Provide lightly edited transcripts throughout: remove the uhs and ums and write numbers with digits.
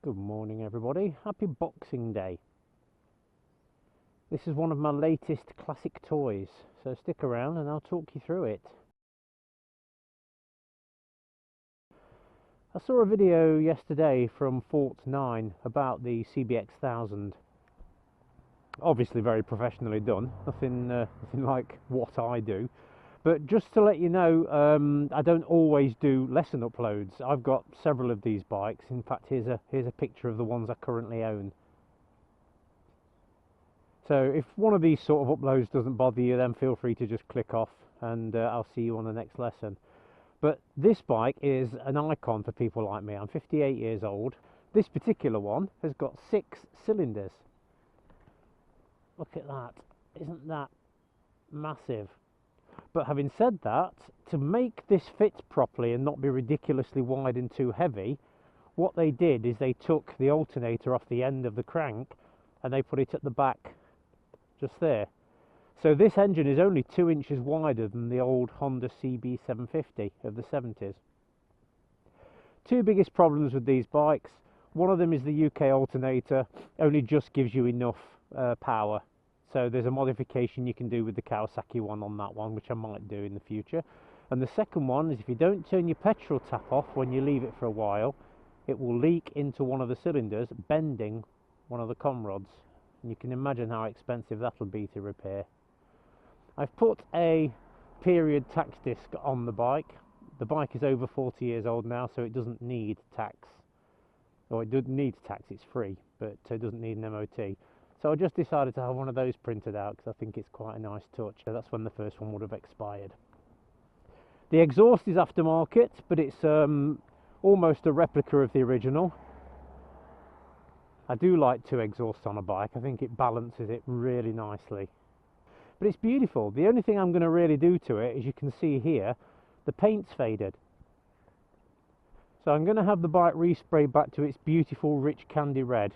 Good morning everybody, happy Boxing Day. This is one of my latest classic toys, so stick around and I'll talk you through it. I saw a video yesterday from Fort 9 about the CBX1000. Obviously very professionally done, nothing like what I do. But just to let you know, I don't always do lesson uploads. I've got several of these bikes. In fact, here's a picture of the ones I currently own. So if one of these sort of uploads doesn't bother you, then feel free to just click off and I'll see you on the next lesson. But this bike is an icon for people like me. I'm 58 years old. This particular one has got 6 cylinders. Look at that. Isn't that massive? But having said that, to make this fit properly and not be ridiculously wide and too heavy, what they did is they took the alternator off the end of the crank and they put it at the back, just there. So this engine is only 2 inches wider than the old Honda CBX1000 of the 70s. Two biggest problems with these bikes. One of them is the UK alternator only just gives you enough power. So there's a modification you can do with the Kawasaki one on that one, which I might do in the future. And the second one is if you don't turn your petrol tap off when you leave it for a while, it will leak into one of the cylinders, bending one of the com rods. And you can imagine how expensive that'll be to repair. I've put a period tax disc on the bike. The bike is over 40 years old now, so it doesn't need tax. Or it doesn't need tax, it's free, but it doesn't need an MOT. So I just decided to have one of those printed out because I think it's quite a nice touch. So that's when the first one would have expired. The exhaust is aftermarket, but it's almost a replica of the original. I do like 2 exhausts on a bike. I think it balances it really nicely. But it's beautiful. The only thing I'm going to really do to it, as you can see here, the paint's faded. So I'm going to have the bike resprayed back to its beautiful rich candy red.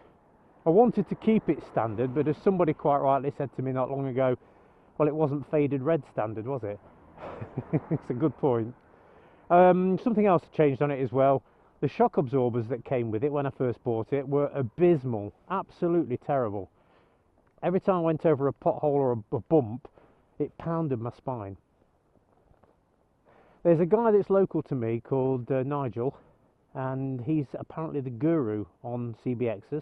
I wanted to keep it standard, but as somebody quite rightly said to me not long ago, well, it wasn't faded red standard, was it? It's a good point. Something else changed on it as well. The shock absorbers that came with it when I first bought it were abysmal, absolutely terrible. Every time I went over a pothole or a bump, it pounded my spine. There's a guy that's local to me called Nigel, and he's apparently the guru on CBXs.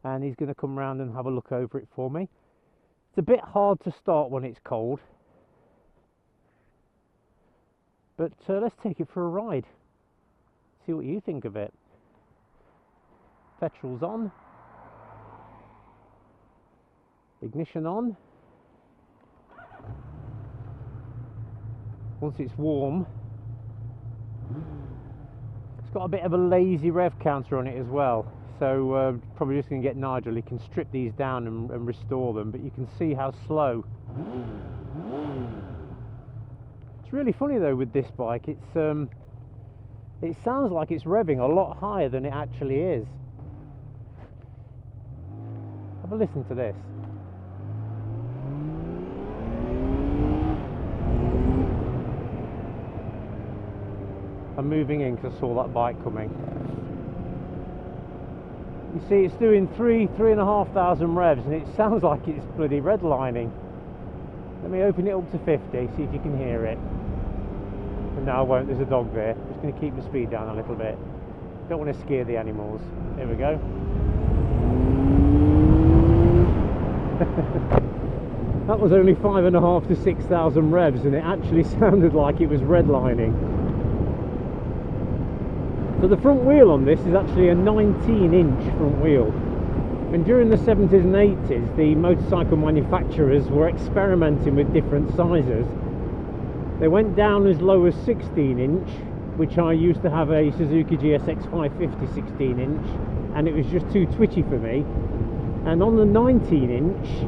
And he's going to come round and have a look over it for me. It's a bit hard to start when it's cold, but let's take it for a ride, see what you think of it. Petrol's on, ignition on. Once it's warm, it's got a bit of a lazy rev counter on it as well. So probably just going to get Nigel. He can strip these down and restore them, but you can see how slow. It's really funny though with this bike. It sounds like it's revving a lot higher than it actually is. Have a listen to this. I'm moving in because I saw that bike coming. You see it's doing 3,500 revs and it sounds like it's bloody redlining. Let me open it up to 50, see if you can hear it. And no, I won't, there's a dog there. I'm just going to keep the speed down a little bit. Don't want to scare the animals. There we go. That was only 5,500 to 6,000 revs and it actually sounded like it was redlining. So the front wheel on this is actually a 19-inch front wheel. And during the 70s and 80s, the motorcycle manufacturers were experimenting with different sizes. They went down as low as 16-inch, which I used to have a Suzuki GSX 550 16-inch, and it was just too twitchy for me. And on the 19-inch,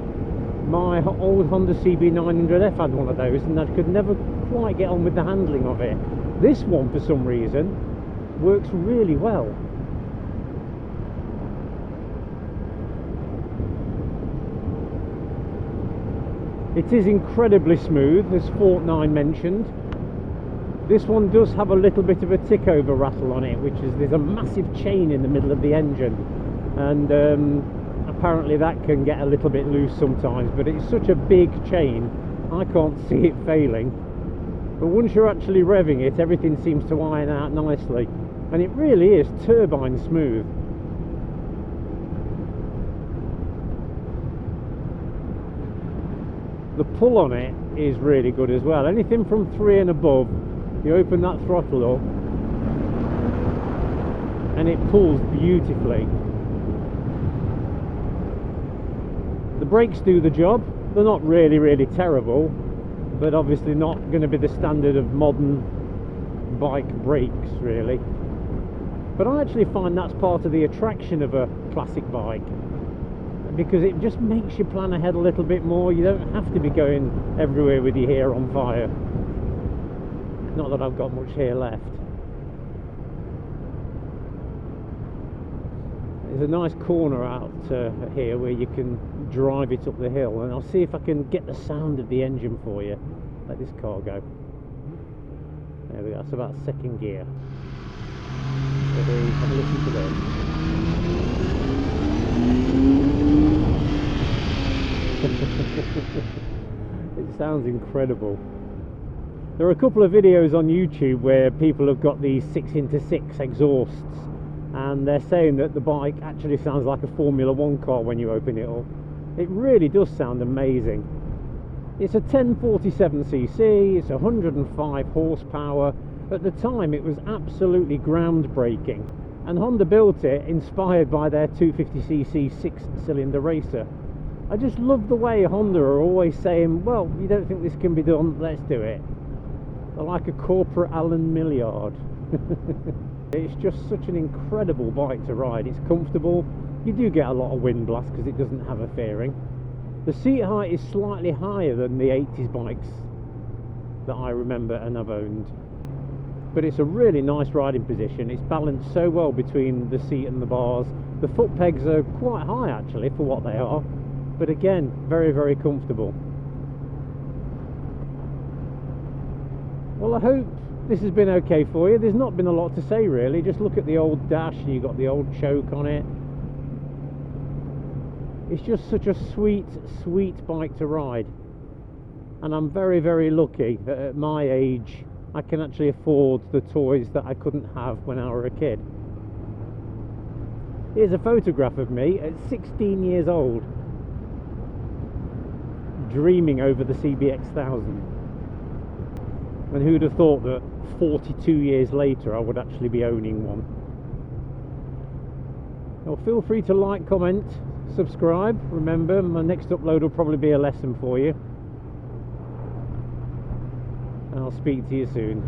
my old Honda CB900F had one of those, and I could never quite get on with the handling of it. This one, for some reason, works really well. It is incredibly smooth, as Fort 9 mentioned. This one does have a little bit of a tick over rattle on it, which is, there's a massive chain in the middle of the engine, and apparently that can get a little bit loose sometimes, but it's such a big chain I can't see it failing. But once you're actually revving it, everything seems to iron out nicely, and it really is turbine smooth. The pull on it is really good as well. Anything from 3 and above, you open that throttle up and it pulls beautifully. The brakes do the job. They're not really terrible, but obviously not going to be the standard of modern bike brakes really. But I actually find that's part of the attraction of a classic bike, because it just makes you plan ahead a little bit more. You don't have to be going everywhere with your hair on fire. Not that I've got much hair left. There's a nice corner out here where you can drive it up the hill, and I'll see if I can get the sound of the engine for you. Let this car go. There we go, that's about second gear. Ready, have a listen to this. It sounds incredible. There are a couple of videos on YouTube where people have got these 6x6 exhausts, and they're saying that the bike actually sounds like a Formula 1 car when you open it up. It really does sound amazing. It's a 1047cc, it's 105 horsepower. At the time it was absolutely groundbreaking, and Honda built it inspired by their 250cc 6-cylinder racer. I just love the way Honda are always saying, well, you don't think this can be done, let's do it. They're like a corporate Alan Milliard. It's just such an incredible bike to ride. It's comfortable. You do get a lot of wind blast because it doesn't have a fairing. The seat height is slightly higher than the 80s bikes that I remember and I've owned. But it's a really nice riding position. It's balanced so well between the seat and the bars. The foot pegs are quite high actually for what they are. But again, very comfortable. Well, I hope this has been okay for you. There's not been a lot to say really. Just look at the old dash and you've got the old choke on it. It's just such a sweet bike to ride. And I'm very lucky that at my age I can actually afford the toys that I couldn't have when I was a kid. Here's a photograph of me at 16 years old, dreaming over the CBX1000. And who'd have thought that 42 years later I would actually be owning one. Well, feel free to like, comment, subscribe. Remember, my next upload will probably be a lesson for you. And I'll speak to you soon.